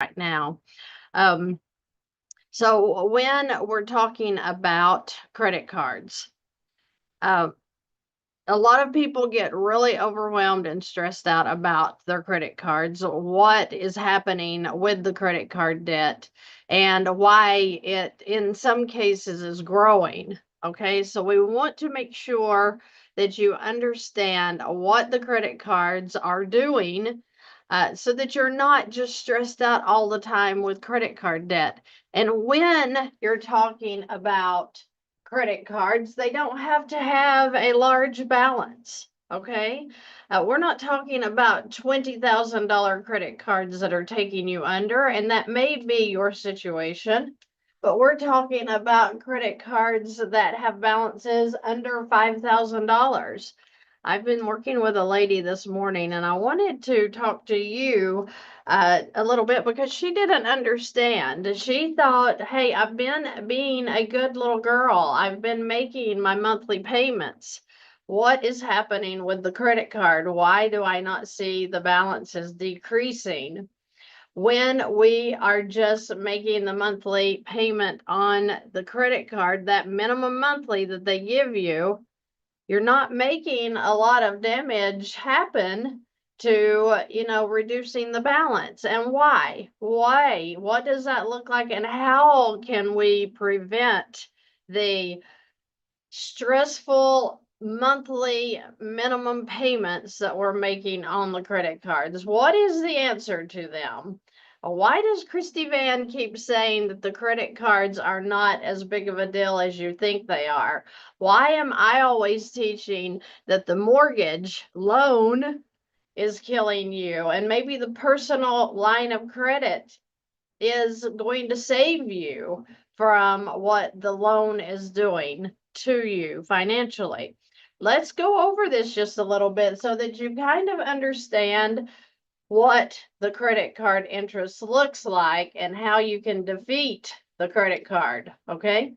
right now. Um, so when we're talking about credit cards, uh, a lot of people get really overwhelmed and stressed out about their credit cards, what is happening with the credit card debt, and why it, in some cases, is growing. Okay, so we want to make sure that you understand what the credit cards are doing so that you're not just stressed out all the time with credit card debt. And when you're talking about credit cards, they don't have to have a large balance. Okay. We're not talking about $20,000 credit cards that are taking you under, and that may be your situation. But we're talking about credit cards that have balances under $5,000. I've been working with a lady this morning, and I wanted to talk to you a little bit because she didn't understand. She thought, hey, I've been being a good little girl. I've been making my monthly payments. What is happening with the credit card? Why do I not see the balances decreasing? When we are just making the monthly payment on the credit card, that minimum monthly that they give you, you're not making a lot of damage happen to, reducing the balance. And why, what does that look like, and how can we prevent the stressful monthly minimum payments that we're making on the credit cards? What is the answer to them? Why does Christy VANN keep saying that the credit cards are not as big of a deal as you think they are? Why am I always teaching that the mortgage loan is killing you, and maybe the personal line of credit is going to save you from what the loan is doing to you financially? Let's go over this just a little bit so that you kind of understand what the credit card interest looks like and how you can defeat the credit card. Okay.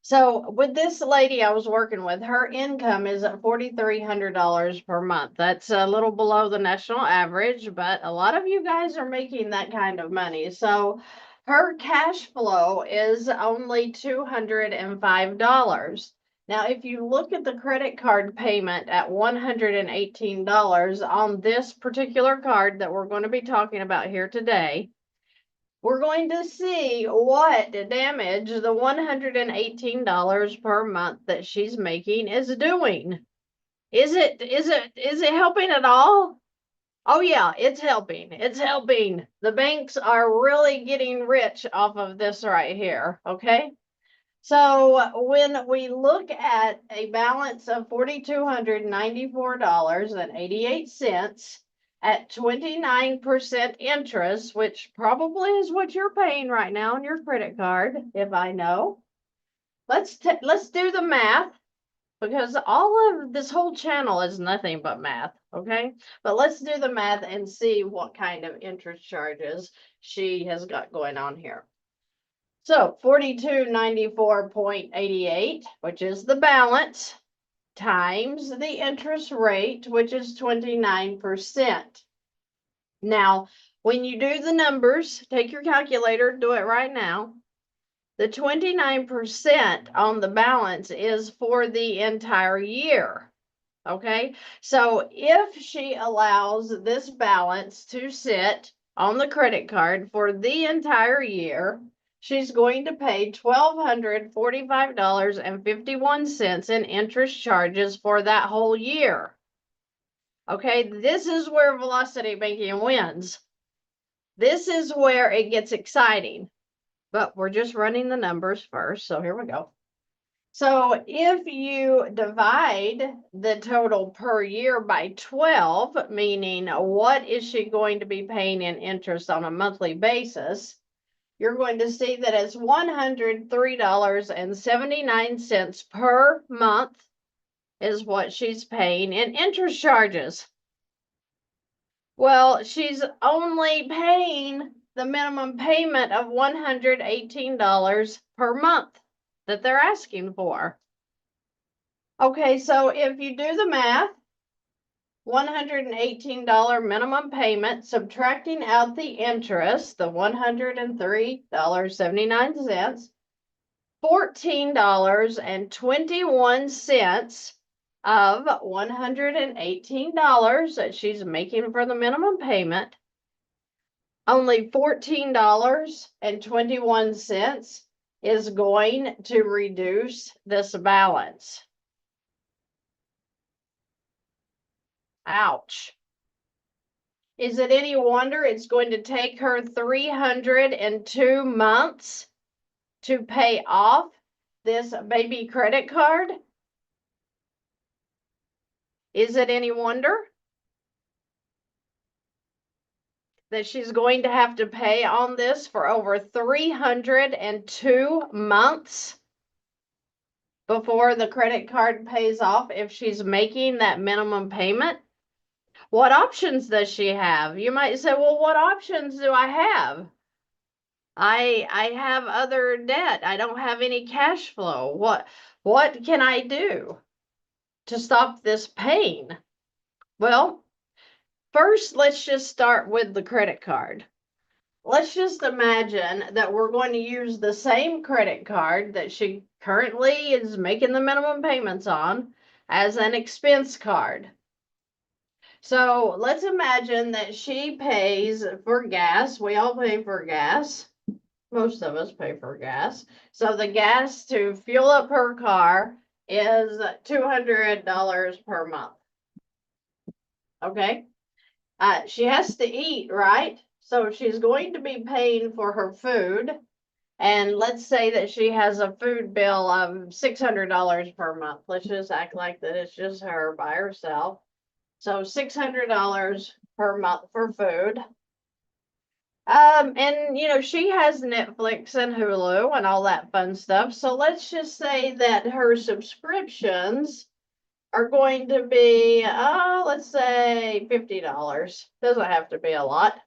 So with this lady I was working with, her income is at $4,300 per month. That's a little below the national average, but a lot of you guys are making that kind of money. So her cash flow is only $205. Now, if you look at the credit card payment at $118 on this particular card that we're going to be talking about here today, we're going to see what damage the $118 per month that she's making is doing. Is it helping at all? Oh yeah, it's helping. It's helping. The banks are really getting rich off of this right here, okay? So when we look at a balance of $4,294.88 at 29% interest, which probably is what you're paying right now on your credit card, if I know. Let's do the math, because all of this whole channel is nothing but math, okay? But let's do the math and see what kind of interest charges she has got going on here. So 4294.88, which is the balance, times the interest rate, which is 29%. Now, when you do the numbers, take your calculator, do it right now. The 29% on the balance is for the entire year. Okay, so if she allows this balance to sit on the credit card for the entire year, she's going to pay $1,245.51 in interest charges for that whole year. Okay, this is where velocity banking wins. This is where it gets exciting, but we're just running the numbers first. So here we go. So if you divide the total per year by 12, meaning what is she going to be paying in interest on a monthly basis, you're going to see that it's $103.79 per month is what she's paying in interest charges. Well, she's only paying the minimum payment of $118 per month that they're asking for. Okay, so if you do the math, $118 minimum payment, subtracting out the interest, the $103.79, $14.21 of $118 that she's making for the minimum payment. Only $14.21 is going to reduce this balance. Ouch. Is it any wonder it's going to take her 302 months to pay off this baby credit card? Is it any wonder that she's going to have to pay on this for over 302 months before the credit card pays off if she's making that minimum payment? What options does she have? You might say, well, what options do I have? I have other debt. I don't have any cash flow. What can I do to stop this pain? Well, first, let's just start with the credit card. Let's just imagine that we're going to use the same credit card that she currently is making the minimum payments on as an expense card. So let's imagine that she pays for gas. We all pay for gas. Most of us pay for gas. So the gas to fuel up her car is $200 per month. Okay. She has to eat, right? So she's going to be paying for her food. And let's say that she has a food bill of $600 per month. Let's just act like that it's just her by herself. So $600 per month for food. And you know, she has Netflix and Hulu and all that fun stuff. So let's just say that her subscriptions are going to be, let's say $50. Doesn't have to be a lot.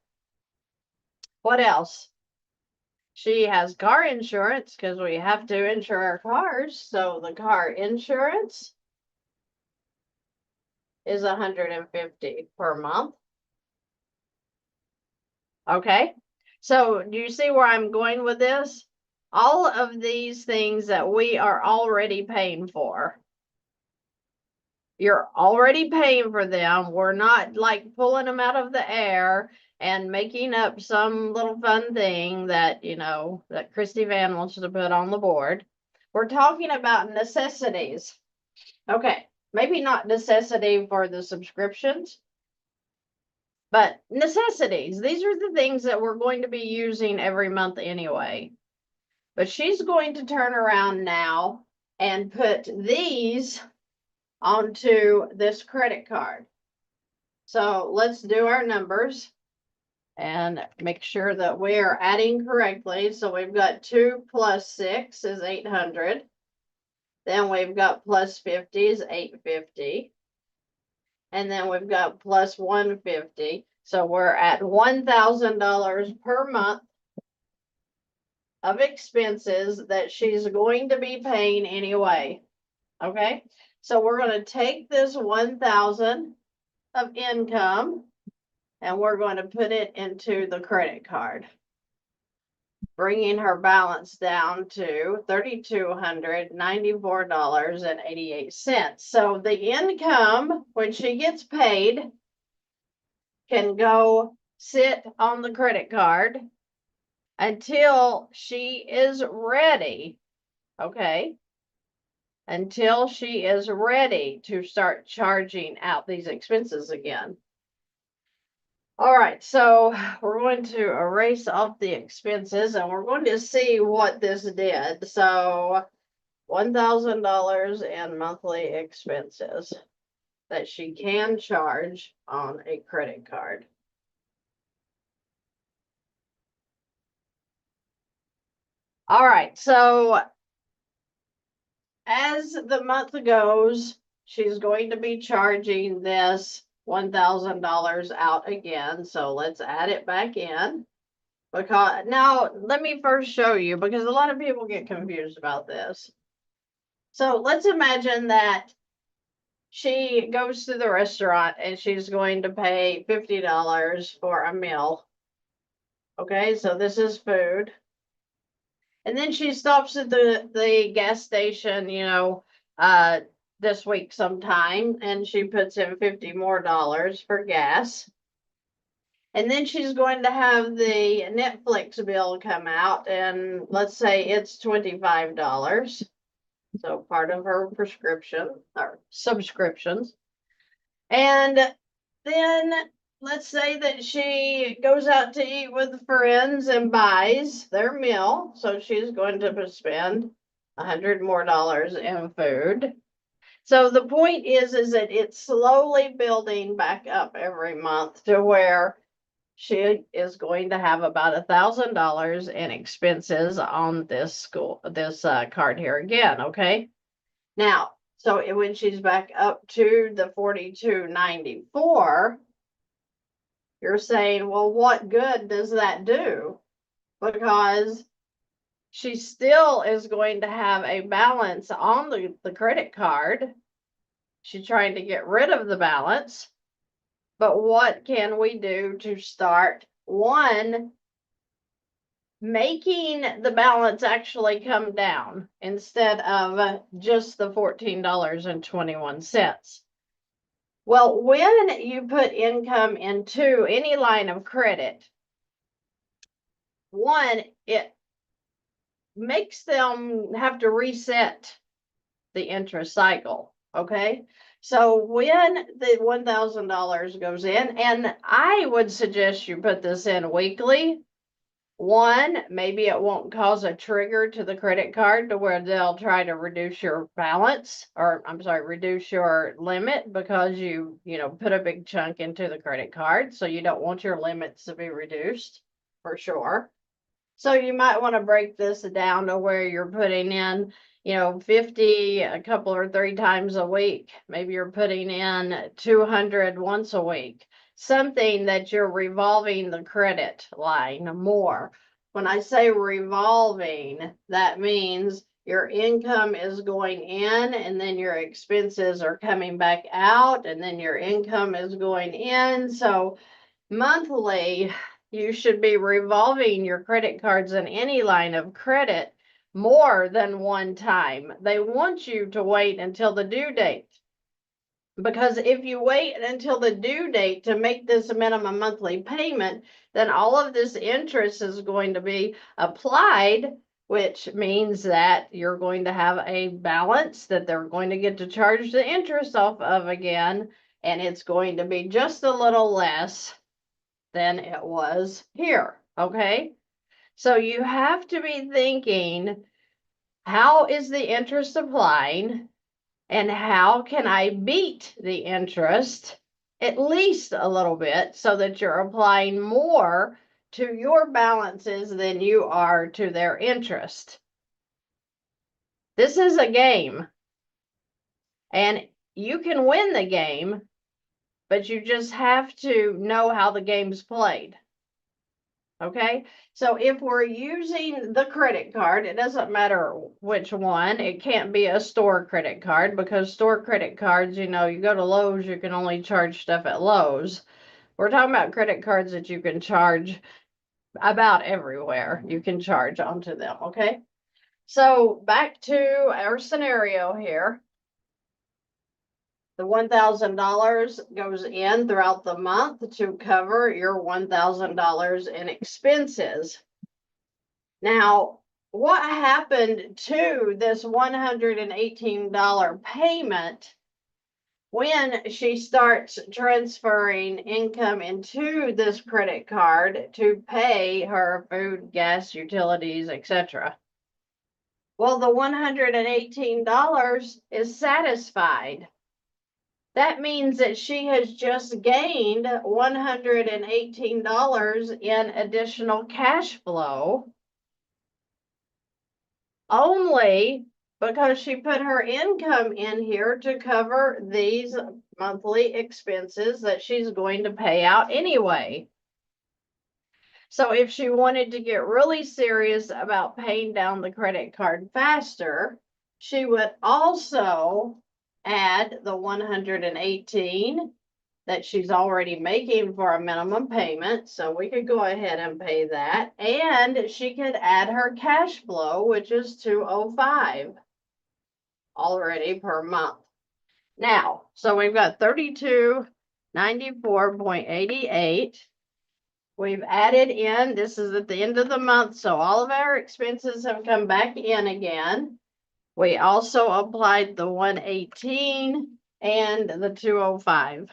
What else? She has car insurance because we have to insure our cars. So the car insurance is $150 per month. Okay, so do you see where I'm going with this? All of these things that we are already paying for. You're already paying for them. We're not like pulling them out of the air and making up some little fun thing that, you know, that Christy VANN wants to put on the board. We're talking about necessities. Okay, maybe not necessity for the subscriptions, but necessities. These are the things that we're going to be using every month anyway. But she's going to turn around now and put these onto this credit card. So let's do our numbers and make sure that we are adding correctly. So we've got 2 plus 6 is 800. Then we've got plus 50 is 850. And then we've got plus 150. So we're at $1,000 per month of expenses that she's going to be paying anyway. Okay, so we're going to take this 1,000 of income and we're going to put it into the credit card, bringing her balance down to $3,294.88. So the income, when she gets paid, can go sit on the credit card until she is ready. Okay, until she is ready to start charging out these expenses again. All right, so we're going to erase off the expenses and we're going to see what this did. So $1,000 in monthly expenses that she can charge on a credit card. All right, so as the month goes, she's going to be charging this $1,000 out again. So let's add it back in. Because now let me first show you, because a lot of people get confused about this. So let's imagine that she goes to the restaurant and she's going to pay $50 for a meal. Okay, so this is food. And then she stops at the gas station, this week sometime, and she puts in $50 more for gas. And then she's going to have the Netflix bill come out, and let's say it's $25. So part of her prescription or subscriptions. And then let's say that she goes out to eat with friends and buys their meal. So she's going to spend $100 more in food. So the point is that it's slowly building back up every month to where she is going to have about $1,000 in expenses on this card here again. Okay. Now, so when she's back up to the 42.94, you're saying, well, what good does that do? Because she still is going to have a balance on the credit card. She's trying to get rid of the balance. But what can we do to start, one, making the balance actually come down instead of just the $14.21? Well, when you put income into any line of credit, one, it makes them have to reset the interest cycle. Okay. So when the $1,000 goes in, and I would suggest you put this in weekly. One, maybe it won't cause a trigger to the credit card to where they'll try to reduce your balance, or I'm sorry, reduce your limit because you put a big chunk into the credit card. So you don't want your limits to be reduced for sure. So you might want to break this down to where you're putting in, 50 a couple or 3 times a week. Maybe you're putting in 200 once a week. Something that you're revolving the credit line more. When I say revolving, that means your income is going in and then your expenses are coming back out and then your income is going in. So monthly, you should be revolving your credit cards in any line of credit more than one time. They want you to wait until the due date. Because if you wait until the due date to make this minimum monthly payment, then all of this interest is going to be applied, which means that you're going to have a balance that they're going to get to charge the interest off of again, and it's going to be just a little less than it was here. Okay. So you have to be thinking, how is the interest applying? And how can I beat the interest at least a little bit so that you're applying more to your balances than you are to their interest? This is a game, and you can win the game, but you just have to know how the game's played. Okay, so if we're using the credit card, it doesn't matter which one. It can't be a store credit card because store credit cards, you go to Lowe's, you can only charge stuff at Lowe's. We're talking about credit cards that you can charge about everywhere. You can charge onto them. Okay, so back to our scenario here. The $1,000 goes in throughout the month to cover your $1,000 in expenses. Now, what happened to this $118 payment when she starts transferring income into this credit card to pay her food, gas, utilities, etc.? Well, the $118 is satisfied. That means that she has just gained $118 in additional cash flow only because she put her income in here to cover these monthly expenses that she's going to pay out anyway. So if she wanted to get really serious about paying down the credit card faster, she would also add the 118 that she's already making for a minimum payment. So we could go ahead and pay that. And she could add her cash flow, which is 205 already per month. Now, so we've got 3294.88. We've added in, this is at the end of the month, so all of our expenses have come back in again. We also applied the 118 and the 205.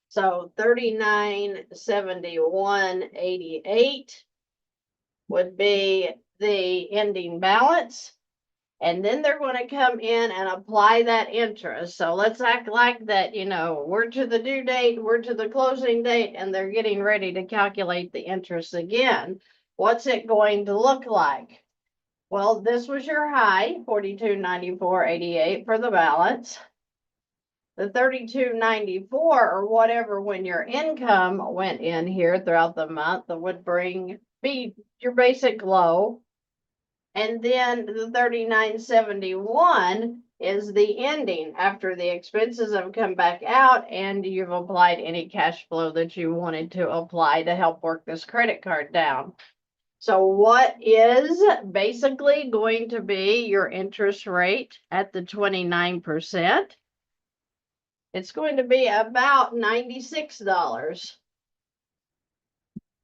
So 3971.88 would be the ending balance. And then they're going to come in and apply that interest. So let's act like that, you know, we're to the due date, we're to the closing date, and they're getting ready to calculate the interest again. What's it going to look like? Well, this was your high, 4294.88 for the balance. The 3294 or whatever when your income went in here throughout the month, that would be your basic low. And then the 3971 is the ending after the expenses have come back out and you've applied any cash flow that you wanted to apply to help work this credit card down. So what is basically going to be your interest rate at the 29%? It's going to be about $96.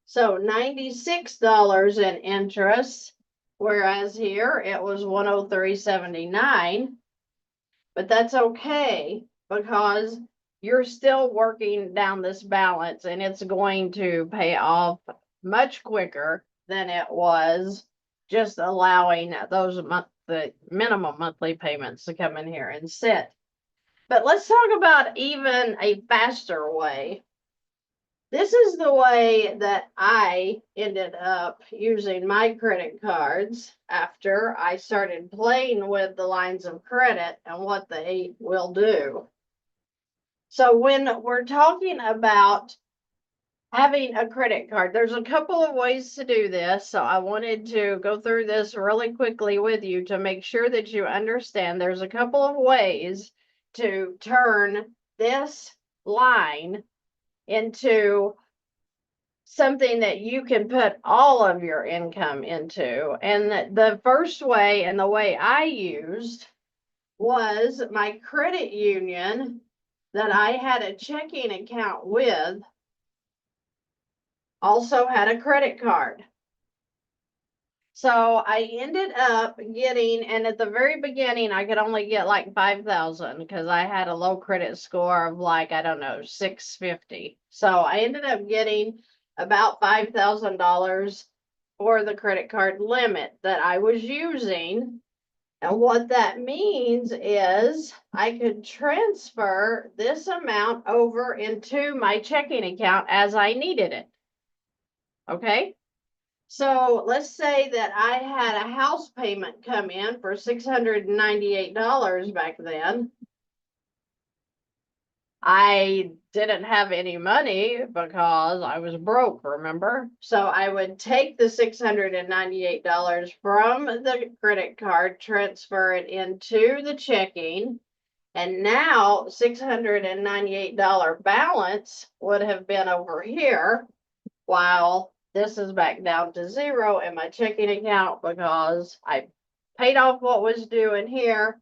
So $96 in interest. Whereas here it was 103.79, but that's okay because you're still working down this balance and it's going to pay off much quicker than it was just allowing those the minimum monthly payments to come in here and sit. But let's talk about even a faster way. This is the way that I ended up using my credit cards after I started playing with the lines of credit and what they will do. So when we're talking about having a credit card, there's a couple of ways to do this. So I wanted to go through this really quickly with you to make sure that you understand there's a couple of ways to turn this line into something that you can put all of your income into. And the first way, and the way I used, was my credit union that I had a checking account with also had a credit card. So I ended up getting, and at the very beginning, I could only get like 5,000 because I had a low credit score of like, I don't know, 650. So I ended up getting about $5,000 for the credit card limit that I was using. And what that means is I could transfer this amount over into my checking account as I needed it. Okay. So let's say that I had a house payment come in for $698 back then. I didn't have any money because I was broke, remember? So I would take the $698 from the credit card, transfer it into the checking, and now $698 balance would have been over here while this is back down to zero in my checking account because I paid off what was due in here,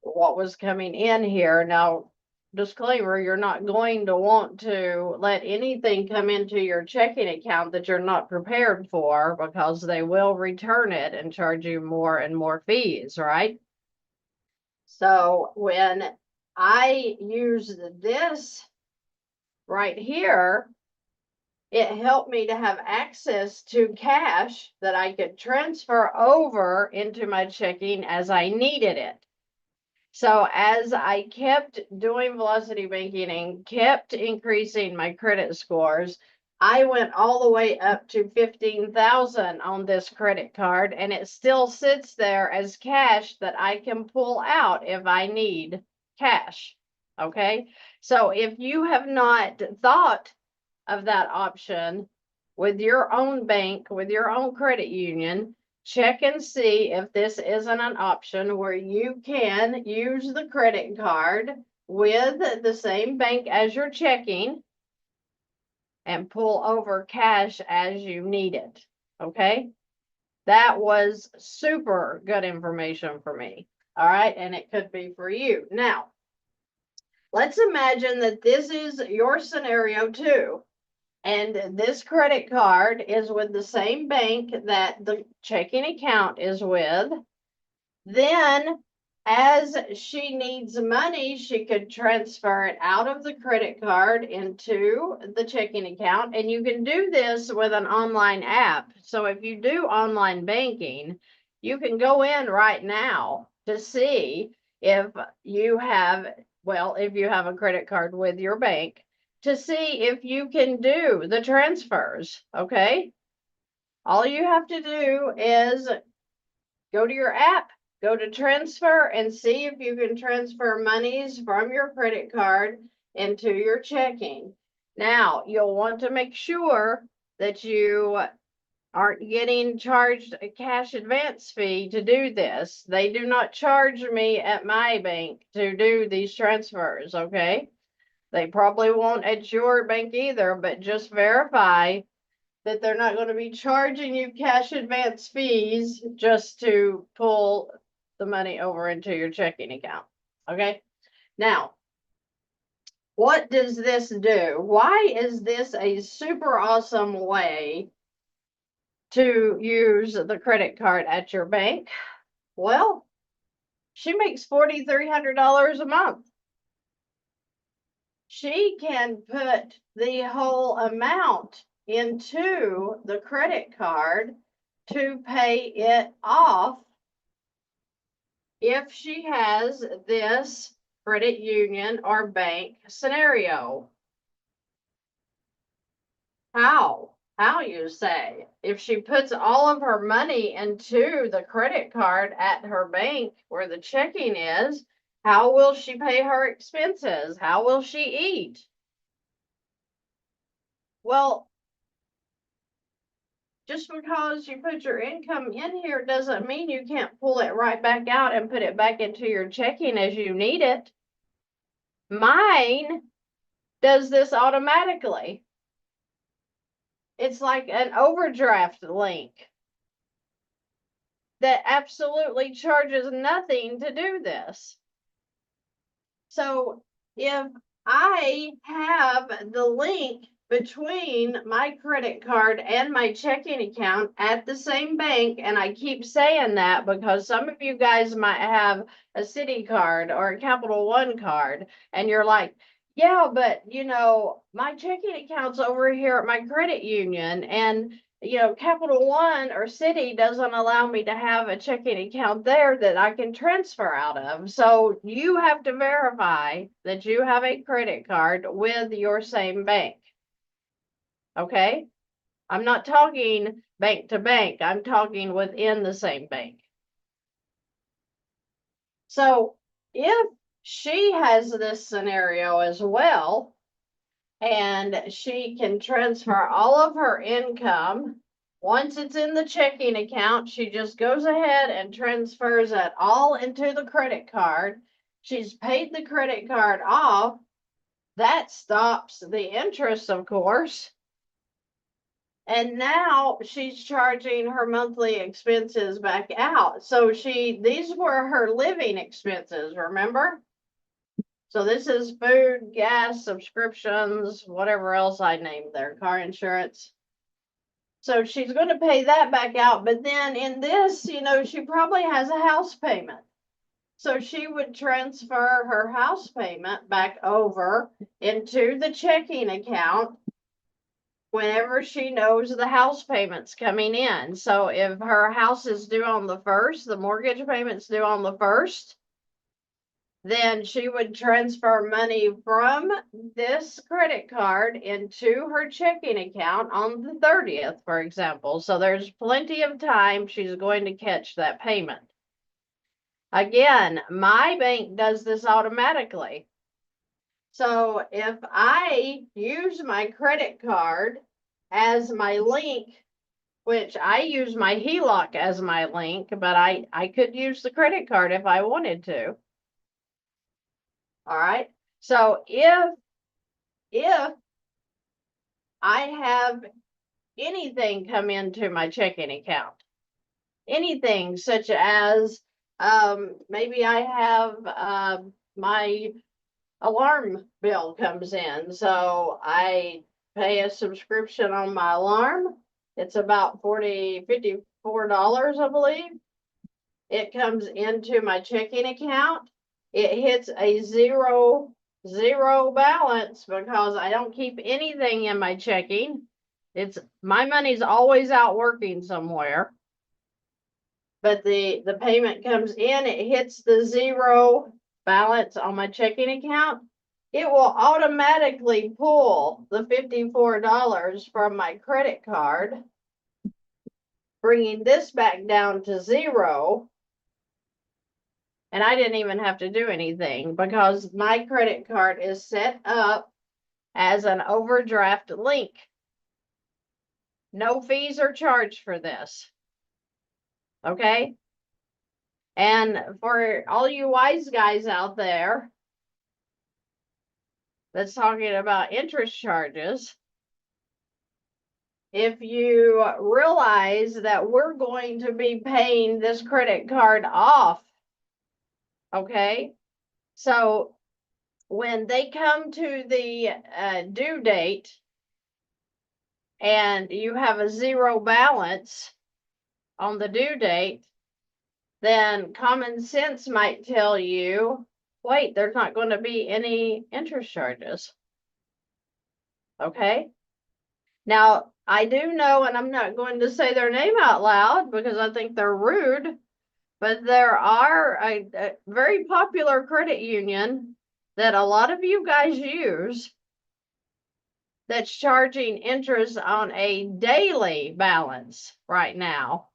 what was coming in here. Now, disclaimer, you're not going to want to let anything come into your checking account that you're not prepared for because they will return it and charge you more and more fees, right? So when I used this right here, it helped me to have access to cash that I could transfer over into my checking as I needed it. So as I kept doing velocity banking and kept increasing my credit scores, I went all the way up to 15,000 on this credit card, and it still sits there as cash that I can pull out if I need cash. Okay, so if you have not thought of that option with your own bank, with your own credit union, check and see if this isn't an option where you can use the credit card with the same bank as your checking and pull over cash as you need it. Okay. That was super good information for me. All right. And it could be for you. Now, let's imagine that this is your scenario too. And this credit card is with the same bank that the checking account is with. Then, as she needs money, she could transfer it out of the credit card into the checking account. And you can do this with an online app. So if you do online banking, you can go in right now to see if you have, well, if you have a credit card with your bank, to see if you can do the transfers. Okay. All you have to do is go to your app, go to transfer, and see if you can transfer monies from your credit card into your checking. Now, you'll want to make sure that you aren't getting charged a cash advance fee to do this. They do not charge me at my bank to do these transfers, okay? They probably won't at your bank either, but just verify that they're not going to be charging you cash advance fees just to pull the money over into your checking account. Okay. Now, what does this do? Why is this a super awesome way to use the credit card at your bank? Well, she makes $4,300 a month. She can put the whole amount into the credit card to pay it off if she has this credit union or bank scenario. How you say? If she puts all of her money into the credit card at her bank where the checking is, how will she pay her expenses? How will she eat? Well, just because you put your income in here doesn't mean you can't pull it right back out and put it back into your checking as you need it. Mine does this automatically. It's like an overdraft link that absolutely charges nothing to do this. So if I have the link between my credit card and my checking account at the same bank, and I keep saying that because some of you guys might have a Citi card or a Capital One card, and you're like, yeah, but you know, my checking account's over here at my credit union, and you know, Capital One or Citi doesn't allow me to have a checking account there that I can transfer out of. So you have to verify that you have a credit card with your same bank. Okay? I'm not talking bank to bank. I'm talking within the same bank. So if she has this scenario as well, and she can transfer all of her income. Once it's in the checking account, she just goes ahead and transfers it all into the credit card. She's paid the credit card off. That stops the interest, of course. And now she's charging her monthly expenses back out. So these were her living expenses, remember? So this is food, gas, subscriptions, whatever else I named there, car insurance. So she's going to pay that back out. But then in this, you know, she probably has a house payment. So she would transfer her house payment back over into the checking account whenever she knows the house payment's coming in. So if her house is due on the 1st, the mortgage payment's due on the 1st, then she would transfer money from this credit card into her checking account on the 30th, for example. So there's plenty of time she's going to catch that payment. Again, my bank does this automatically. So if I use my credit card as my link which I use my HELOC as my link, but I could use the credit card if I wanted to. All right. So if I have anything come into my checking account, anything such as maybe I have my alarm bill comes in, so I pay a subscription on my alarm. It's about $54, I believe. It comes into my checking account. It hits a zero balance because I don't keep anything in my checking. It's my money's always out working somewhere. But the payment comes in, it hits the zero balance on my checking account. It will automatically pull the $54 from my credit card, bringing this back down to zero. And I didn't even have to do anything because my credit card is set up as an overdraft link. No fees are charged for this. Okay? And for all you wise guys out there that's talking about interest charges, if you realize that we're going to be paying this credit card off, okay? So when they come to the due date and you have a zero balance on the due date, then common sense might tell you, wait, there's not going to be any interest charges. Okay? Now, I do know, and I'm not going to say their name out loud because I think they're rude, but there are a very popular credit union that a lot of you guys use that's charging interest on a daily balance right now.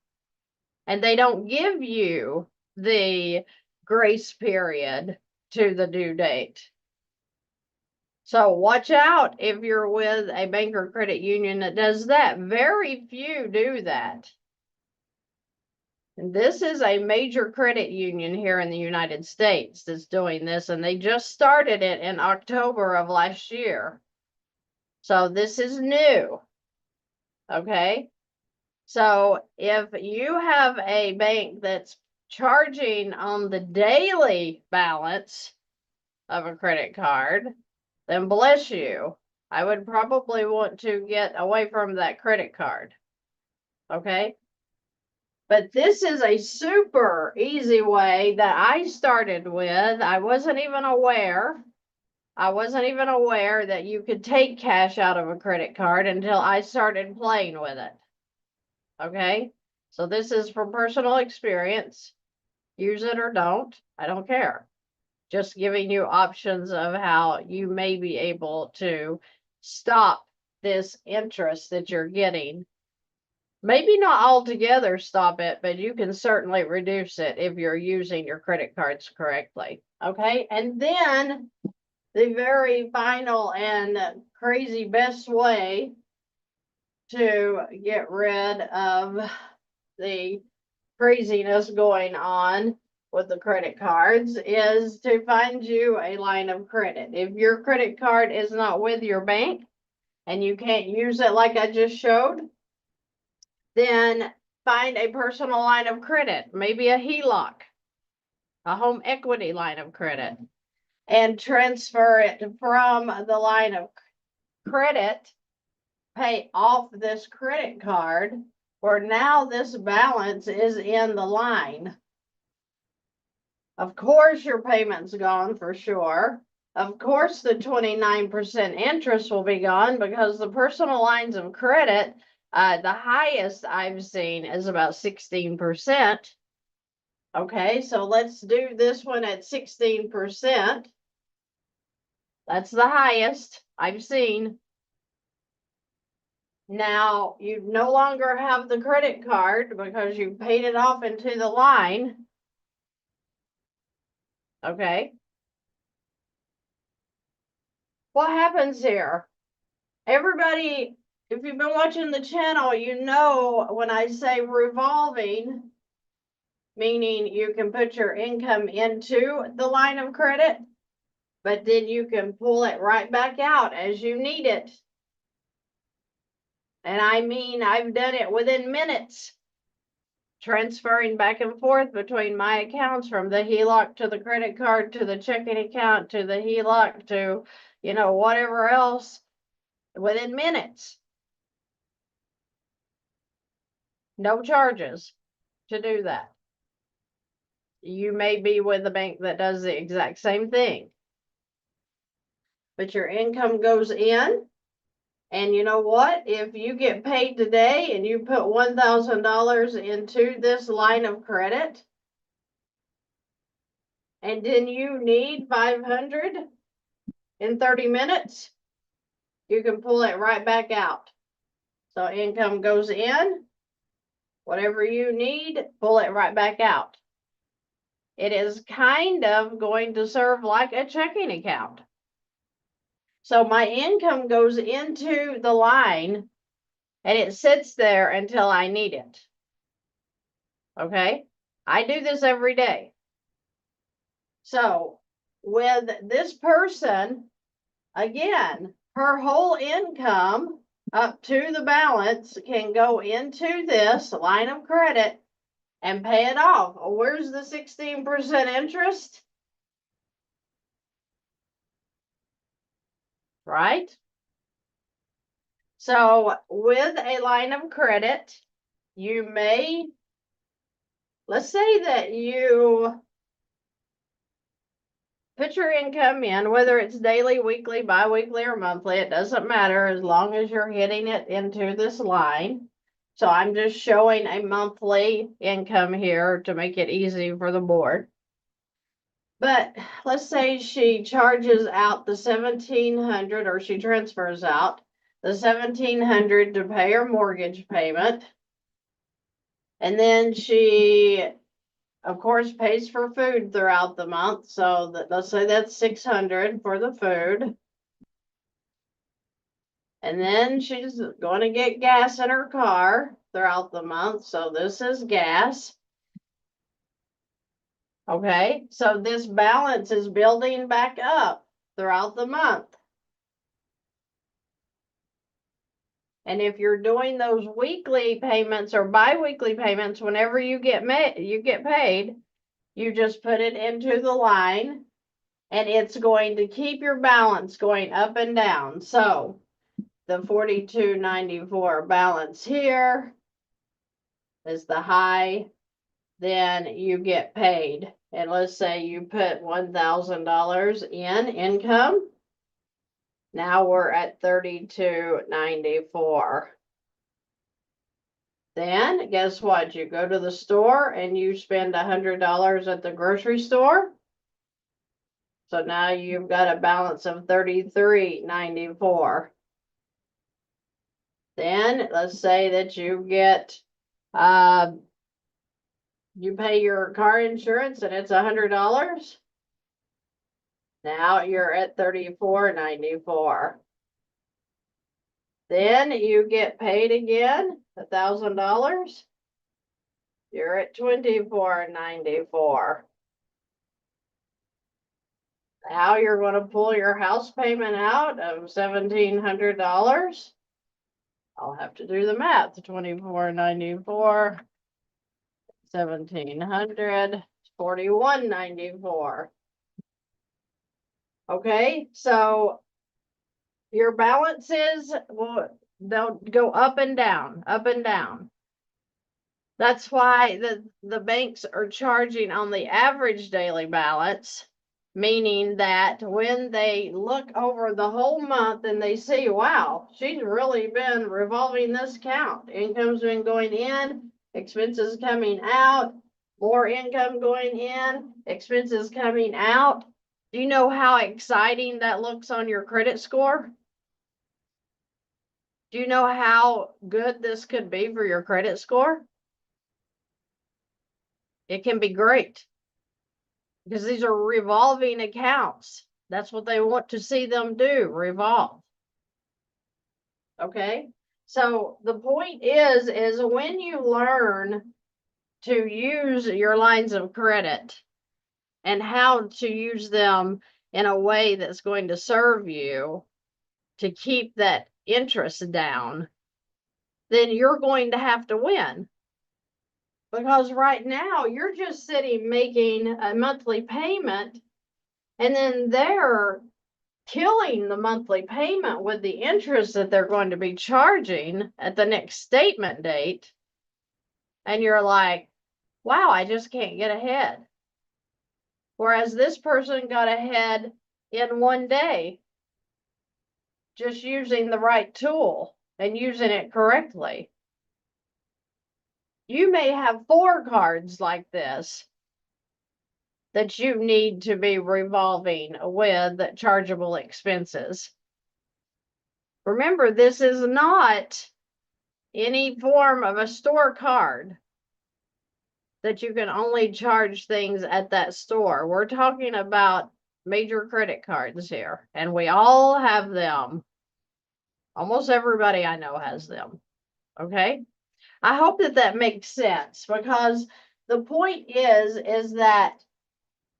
And they don't give you the grace period to the due date. So watch out if you're with a bank or credit union that does that. Very few do that. And this is a major credit union here in the United States that's doing this, and they just started it in October of last year. So this is new. Okay. So if you have a bank that's charging on the daily balance of a credit card, then bless you. I would probably want to get away from that credit card. Okay. But this is a super easy way that I started with. I wasn't even aware that you could take cash out of a credit card until I started playing with it. Okay. So this is from personal experience. Use it or don't. I don't care. Just giving you options of how you may be able to stop this interest that you're getting. Maybe not altogether stop it, but you can certainly reduce it if you're using your credit cards correctly. Okay. And then the very final and crazy best way to get rid of the craziness going on with the credit cards is to find you a line of credit. If your credit card is not with your bank and you can't use it like I just showed, then find a personal line of credit, maybe a HELOC, a home equity line of credit, and transfer it from the line of credit, pay off this credit card, where now this balance is in the line. Of course, your payment's gone for sure. Of course, the 29% interest will be gone because the personal lines of credit, the highest I've seen is about 16%. Okay, so let's do this one at 16%. That's the highest I've seen. Now, you no longer have the credit card because you paid it off into the line. Okay. What happens here? Everybody if you've been watching the channel, you know when I say revolving, meaning you can put your income into the line of credit, but then you can pull it right back out as you need it. And I mean, I've done it within minutes, transferring back and forth between my accounts from the HELOC to the credit card to the checking account to the HELOC to, you know, whatever else within minutes. No charges to do that. You may be with a bank that does the exact same thing, but your income goes in. And you know what? If you get paid today and you put $1,000 into this line of credit, and then you need 500 in 30 minutes, you can pull it right back out. So income goes in, whatever you need, pull it right back out. It is kind of going to serve like a checking account. So my income goes into the line and it sits there until I need it. Okay? I do this every day. So with this person, again, her whole income up to the balance can go into this line of credit and pay it off. Where's the 16% interest? Right? So with a line of credit, you may, let's say that you put your income in, whether it's daily, weekly, bi-weekly, or monthly, it doesn't matter as long as you're hitting it into this line. So I'm just showing a monthly income here to make it easy for the board. But let's say she charges out the $1,700, or she transfers out the $1,700 to pay her mortgage payment. And then she, of course, pays for food throughout the month. So that, let's say that's $600 for the food. And then she's going to get gas in her car throughout the month. So this is gas. Okay, so this balance is building back up throughout the month. And if you're doing those weekly payments or bi-weekly payments, whenever you get paid, you just put it into the line and it's going to keep your balance going up and down. So the $42.94 balance here is the high, then you get paid. And let's say you put $1,000 in income. Now we're at $32.94. Then guess what? You go to the store and you spend $100 at the grocery store. So now you've got a balance of $33.94. Then let's say that you get, you pay your car insurance and it's $100. Now you're at $34.94. Then you get paid again, $1,000. You're at $24.94. Now you're going to pull your house payment out of $1,700. I'll have to do the math. $24.94, $1,700, $41.94. Okay, so your balances they'll go up and down, up and down. That's why the banks are charging on the average daily balance, meaning that when they look over the whole month and they see, wow, she's really been revolving this account. Income's been going in, expenses coming out, more income going in, expenses coming out. Do you know how exciting that looks on your credit score? Do you know how good this could be for your credit score? It can be great because these are revolving accounts. That's what they want to see them do, revolve. Okay, So the point is when you learn to use your lines of credit and how to use them in a way that's going to serve you to keep that interest down, then you're going to have to win. Because right now you're just sitting making a monthly payment, and then they're killing the monthly payment with the interest that they're going to be charging at the next statement date. And you're like, wow, I just can't get ahead. Whereas this person got ahead in one day, just using the right tool and using it correctly. You may have 4 cards like this that you need to be revolving with chargeable expenses. Remember, this is not any form of a store card that you can only charge things at that store. We're talking about major credit cards here, and we all have them. Almost everybody I know has them. Okay? I hope that makes sense, because the point is that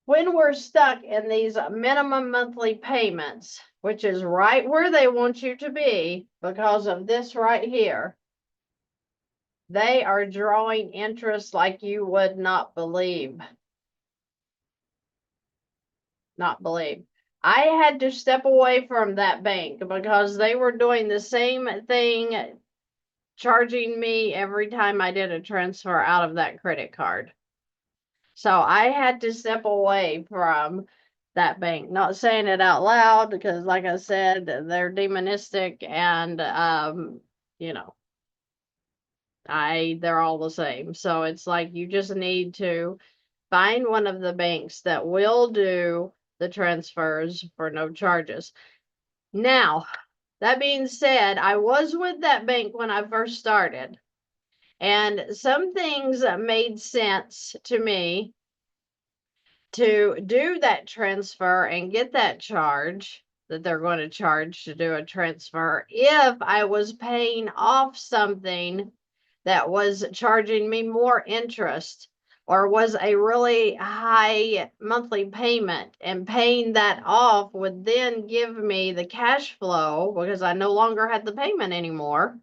when we're stuck in these minimum monthly payments, which is right where they want you to be because of this right here, they are drawing interest like you would not believe. Not believe. I had to step away from that bank because they were doing the same thing, charging me every time I did a transfer out of that credit card. So I had to step away from that bank. Not saying it out loud because, like I said, they're demonistic, and you know, they're all the same. So it's like you just need to find one of the banks that will do the transfers for no charges. Now, that being said, I was with that bank when I first started, and some things made sense to me to do that transfer and get that charge that they're going to charge to do a transfer if I was paying off something that was charging me more interest, or was a really high monthly payment, and paying that off would then give me the cash flow, because I no longer had the payment anymore,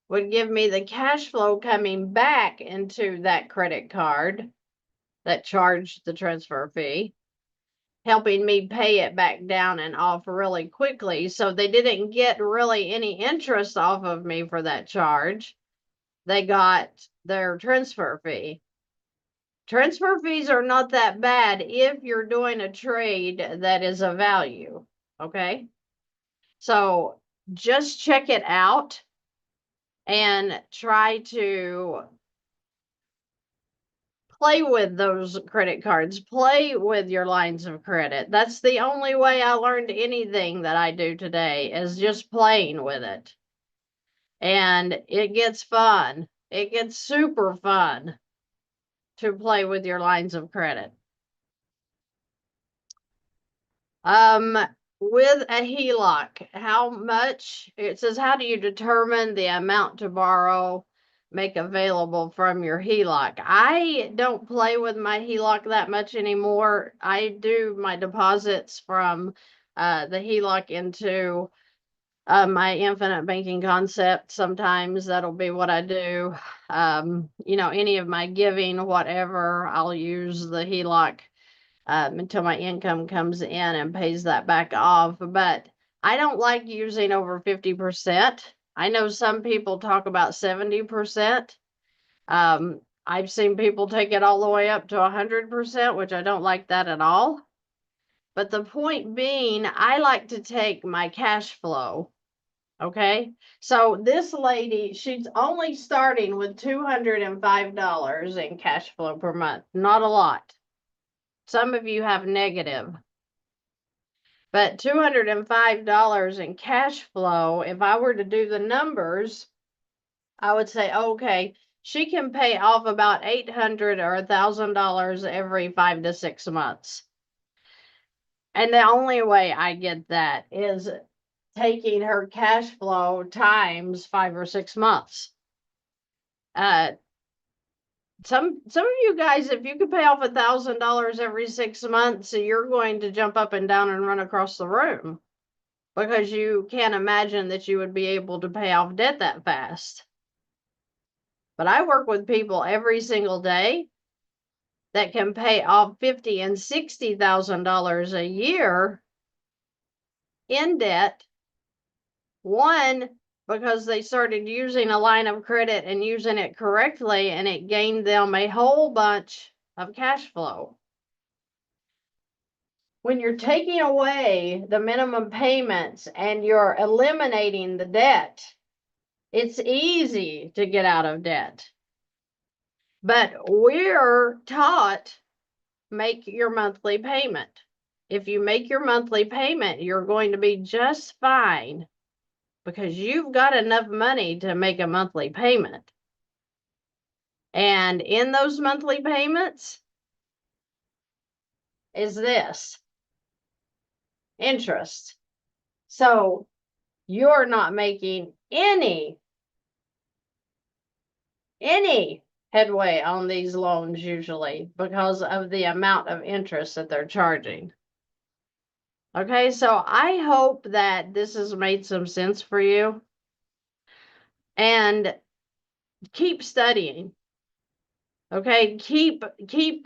would give me the cash flow coming back into that credit card that charged the transfer fee, helping me pay it back down and off really quickly. So they didn't get really any interest off of me for that charge. They got their transfer fee. Transfer fees are not that bad if you're doing a trade that is of value. Okay. So just check it out and try to play with those credit cards, play with your lines of credit. That's the only way I learned anything that I do today, is just playing with it. And it gets fun. It gets super fun to play with your lines of credit. With a HELOC, how much? It says, how do you determine the amount to borrow, make available from your HELOC? I don't play with my HELOC that much anymore. I do my deposits from the HELOC into my infinite banking concept. Sometimes that'll be what I do. Any of my giving, whatever, I'll use the HELOC until my income comes in and pays that back off. But I don't like using over 50%. I know some people talk about 70%. I've seen people take it all the way up to 100%, which I don't like that at all. But the point being, I like to take my cash flow. Okay. So this lady, she's only starting with $205 in cash flow per month. Not a lot. Some of you have negative. But $205 in cash flow, if I were to do the numbers, I would say, okay, she can pay off about $800 or $1,000 every 5 to 6 months. And the only way I get that is taking her cash flow times 5 or 6 months. Some of you guys, if you could pay off $1,000 every 6 months, you're going to jump up and down and run across the room because you can't imagine that you would be able to pay off debt that fast. But I work with people every single day that can pay off $50,000 and $60,000 a year in debt. One, because they started using a line of credit and using it correctly, and it gained them a whole bunch of cash flow. When you're taking away the minimum payments and you're eliminating the debt, it's easy to get out of debt. But we're taught, make your monthly payment. If you make your monthly payment, you're going to be just fine because you've got enough money to make a monthly payment. And in those monthly payments is this interest. So you're not making any headway on these loans usually because of the amount of interest that they're charging. Okay, so I hope that this has made some sense for you. And keep studying. Okay, keep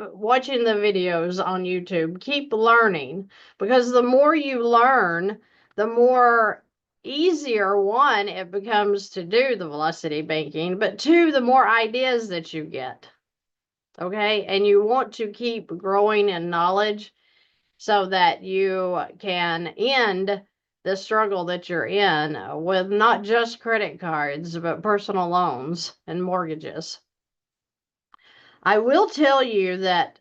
watching the videos on YouTube. Keep learning, because the more you learn, the more easier, one, it becomes to do the velocity banking, but two, the more ideas that you get. Okay, and you want to keep growing in knowledge so that you can end the struggle that you're in with not just credit cards, but personal loans and mortgages. I will tell you that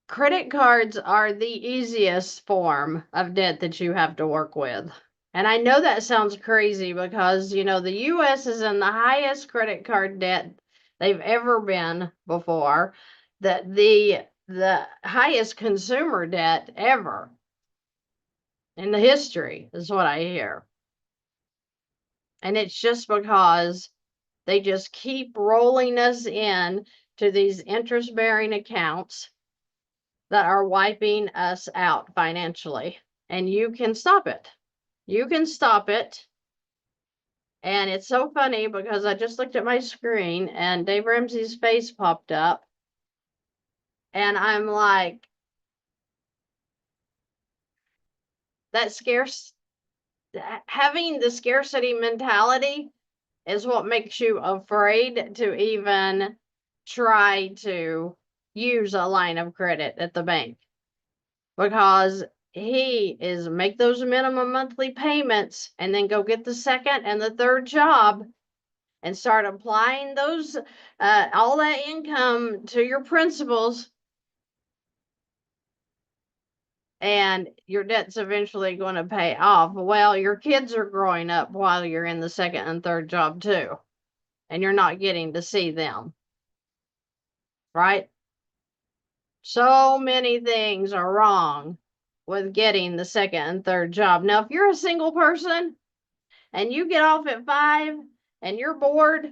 credit cards are the easiest form of debt that you have to work with. And I know that sounds crazy because, you know, the U.S. is in the highest credit card debt they've ever been before, that the highest consumer debt ever in the history is what I hear. And it's just because they just keep rolling us in to these interest-bearing accounts that are wiping us out financially. And you can stop it. You can stop it. And it's so funny because I just looked at my screen and Dave Ramsey's face popped up. And I'm like, having the scarcity mentality is what makes you afraid to even try to use a line of credit at the bank, because he is make those minimum monthly payments and then go get the second and the third job and start applying those all that income to your principals, and your debt's eventually going to pay off. Well, your kids are growing up while you're in the second and third job too, and you're not getting to see them, right? So many things are wrong with getting the second and third job. Now, if you're a single person and you get off at 5 and you're bored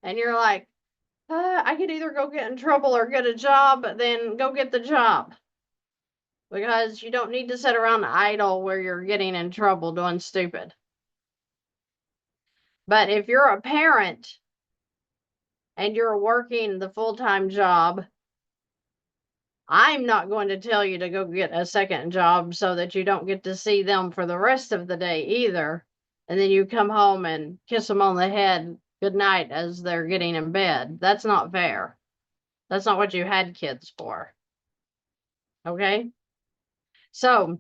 and you're like, I could either go get in trouble or get a job, then go get the job. Because you don't need to sit around idle where you're getting in trouble doing stupid. But if you're a parent and you're working the full-time job, I'm not going to tell you to go get a second job so that you don't get to see them for the rest of the day either. And then you come home and kiss them on the head good night as they're getting in bed. That's not fair. That's not what you had kids for. Okay? So,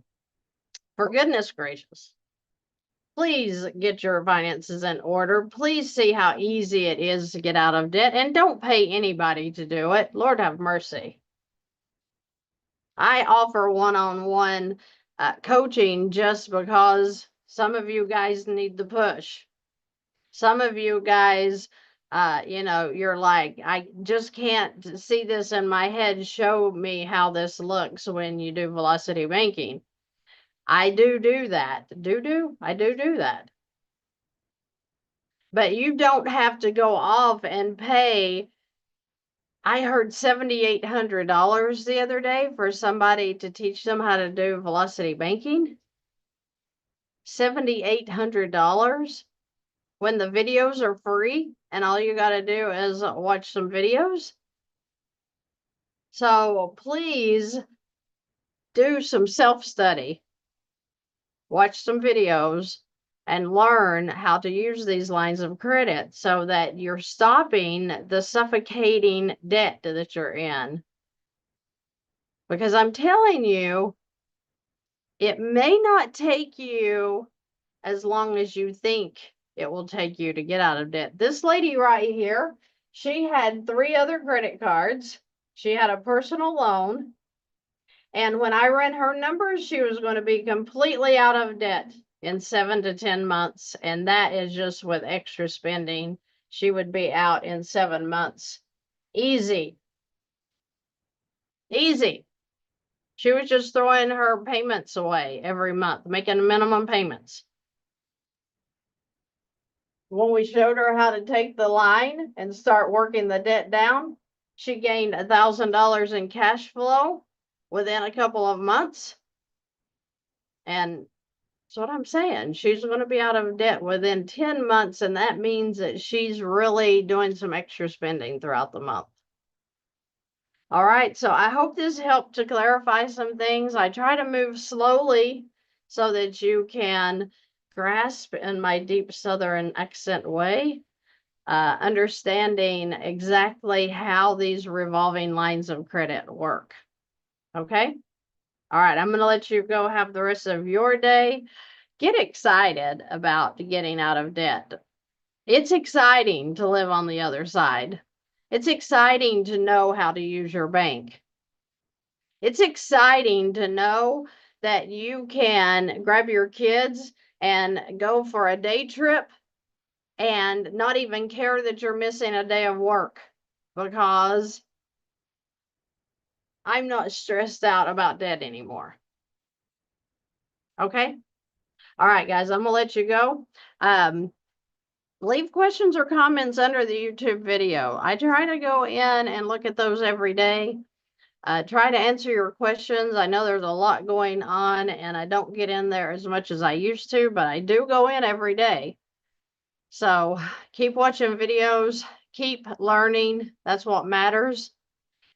for goodness gracious, please get your finances in order. Please see how easy it is to get out of debt, and don't pay anybody to do it. Lord have mercy. I offer one-on-one coaching just because some of you guys need the push. Some of you guys, you know, you're like, I just can't see this in my head. Show me how this looks when you do velocity banking. I do that. I do that. But you don't have to go off and pay. I heard $7,800 the other day for somebody to teach them how to do velocity banking. $7,800 when the videos are free and all you got to do is watch some videos. So please do some self-study, watch some videos, and learn how to use these lines of credit so that you're stopping the suffocating debt that you're in. Because I'm telling you, it may not take you as long as you think it will take you to get out of debt. This lady right here, she had 3 other credit cards. She had a personal loan. And when I ran her numbers, she was going to be completely out of debt in 7 to 10 months. And that is just with extra spending. She would be out in 7 months. Easy. Easy. She was just throwing her payments away every month, making minimum payments. When we showed her how to take the line and start working the debt down, she gained $1,000 in cash flow within a couple of months. And that's what I'm saying. She's going to be out of debt within 10 months. And that means that she's really doing some extra spending throughout the month. All right. So I hope this helped to clarify some things. I try to move slowly so that you can grasp in my deep Southern accent way, understanding exactly how these revolving lines of credit work. Okay. All right. I'm going to let you go have the rest of your day. Get excited about getting out of debt. It's exciting to live on the other side. It's exciting to know how to use your bank. It's exciting to know that you can grab your kids and go for a day trip and not even care that you're missing a day of work, because I'm not stressed out about debt anymore. Okay? All right, guys, I'm going to let you go. Leave questions or comments under the YouTube video. I try to go in and look at those every day. Try to answer your questions. I know there's a lot going on and I don't get in there as much as I used to, but I do go in every day. So keep watching videos, keep learning. That's what matters.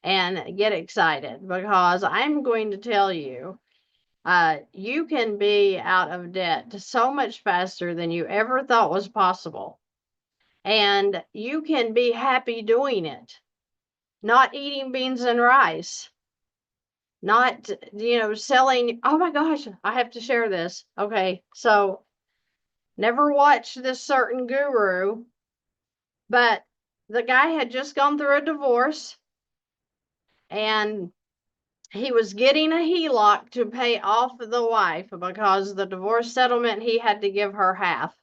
And get excited, because I'm going to tell you, you can be out of debt so much faster than you ever thought was possible. And you can be happy doing it, not eating beans and rice, not, selling. Oh my gosh, I have to share this. Okay, so never watched this certain guru, but the guy had just gone through a divorce and he was getting a HELOC to pay off the wife, because the divorce settlement, he had to give her half.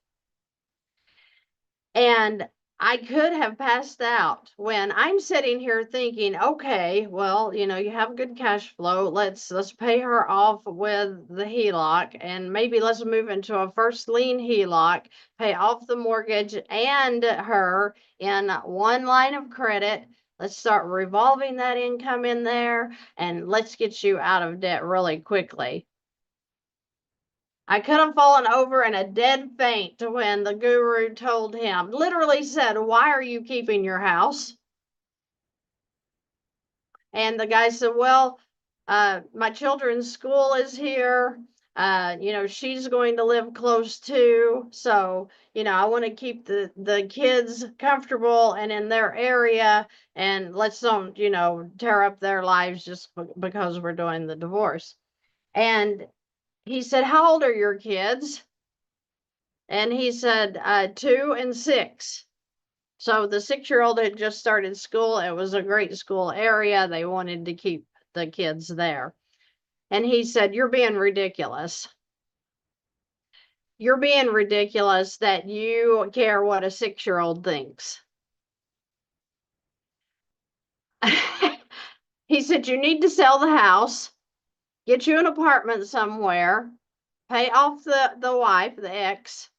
And I could have passed out when I'm sitting here thinking, okay, well, you have good cash flow. Let's pay her off with the HELOC, and maybe let's move into a first lien HELOC, pay off the mortgage and her in one line of credit. Let's start revolving that income in there, and let's get you out of debt really quickly. I could have fallen over in a dead faint when the guru told him, literally said, "Why are you keeping your house?" And the guy said, "Well, my children's school is here. She's going to live close too. So, I want to keep the kids comfortable and in their area. And let's don't, tear up their lives just because we're doing the divorce." And he said, "How old are your kids?" And he said, 2 and 6. So the 6-year-old had just started school. It was a great school area. They wanted to keep the kids there. And he said, "You're being ridiculous. You're being ridiculous that you care what a 6-year-old thinks." He said, "You need to sell the house, get you an apartment somewhere, pay off the wife, the ex,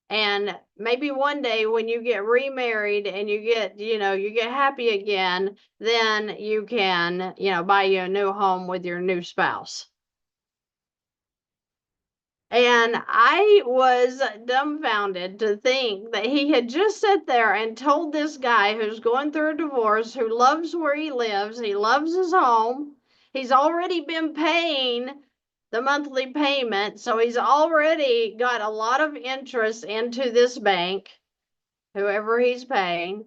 and maybe one day when you get remarried and you get happy again, then you can, buy you a new home with your new spouse. And I was dumbfounded to think that he had just sat there and told this guy who's going through a divorce, who loves where he lives, he loves his home, he's already been paying the monthly payment, so he's already got a lot of interest into this bank, whoever he's paying.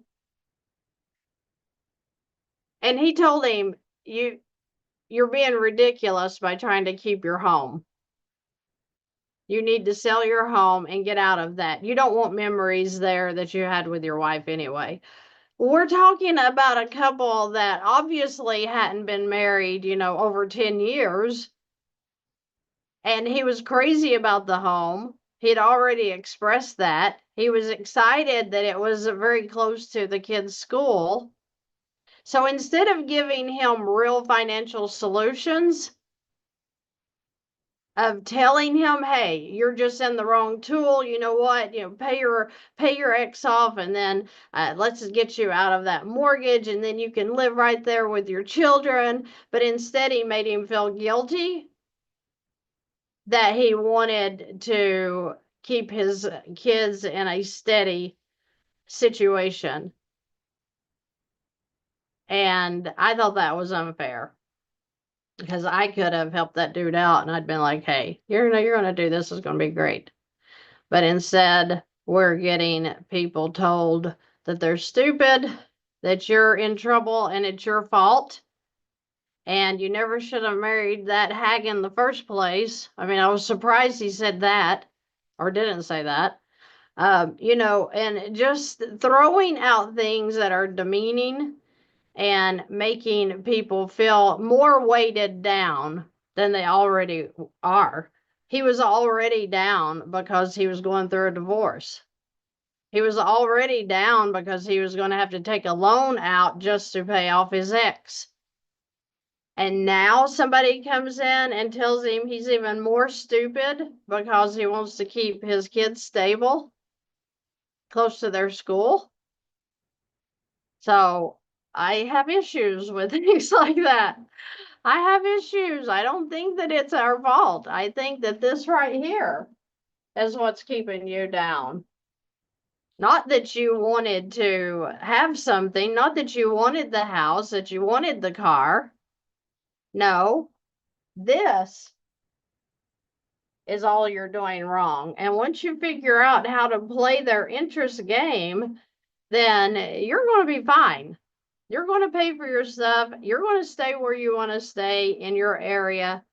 And he told him, you're being ridiculous by trying to keep your home. You need to sell your home and get out of that. You don't want memories there that you had with your wife anyway. We're talking about a couple that obviously hadn't been married, over 10 years. And he was crazy about the home. He'd already expressed that. He was excited that it was very close to the kids' school. So instead of giving him real financial solutions, of telling him, hey, you're just in the wrong tool, you know what, pay your ex off, and then let's get you out of that mortgage, and then you can live right there with your children. But instead he made him feel guilty that he wanted to keep his kids in a steady situation. And I thought that was unfair, because I could have helped that dude out and I'd been like, hey, you're going to do this. It's going to be great. But instead, we're getting people told that they're stupid, that you're in trouble and it's your fault. And you never should have married that hag in the first place. I mean, I was surprised he said that or didn't say that. And just throwing out things that are demeaning and making people feel more weighted down than they already are. He was already down because he was going through a divorce. He was already down because he was going to have to take a loan out just to pay off his ex. And now somebody comes in and tells him he's even more stupid because he wants to keep his kids stable, close to their school. So I have issues with things like that. I have issues. I don't think that it's our fault. I think that this right here is what's keeping you down. Not that you wanted to have something, not that you wanted the house, that you wanted the car. No, this is all you're doing wrong. And once you figure out how to play their interest game, then you're going to be fine. You're going to pay for your stuff. You're going to stay where you want to stay in your area.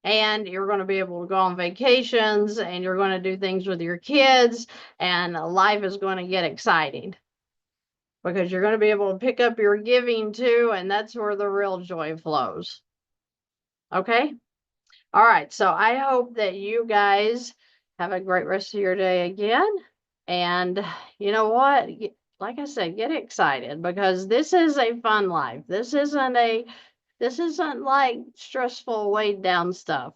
And you're going to be able to go on vacations, and you're going to do things with your kids, and life is going to get exciting because you're going to be able to pick up your giving too. And that's where the real joy flows. Okay. All right. So I hope that you guys have a great rest of your day again. And you know what? Like I said, get excited, because this is a fun life. This isn't like stressful, weighed down stuff.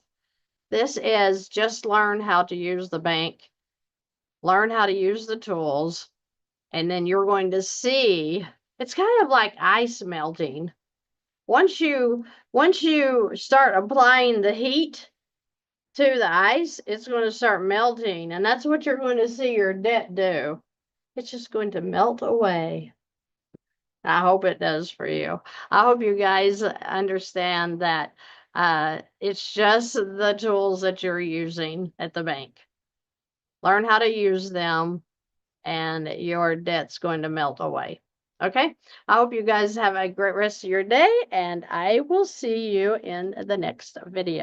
This is just learn how to use the bank, learn how to use the tools, and then you're going to see it's kind of like ice melting. Once you start applying the heat to the ice, it's going to start melting, and that's what you're going to see your debt do. It's just going to melt away. I hope it does for you. I hope you guys understand that it's just the tools that you're using at the bank. Learn how to use them, and your debt's going to melt away. Okay? I hope you guys have a great rest of your day, and I will see you in the next video.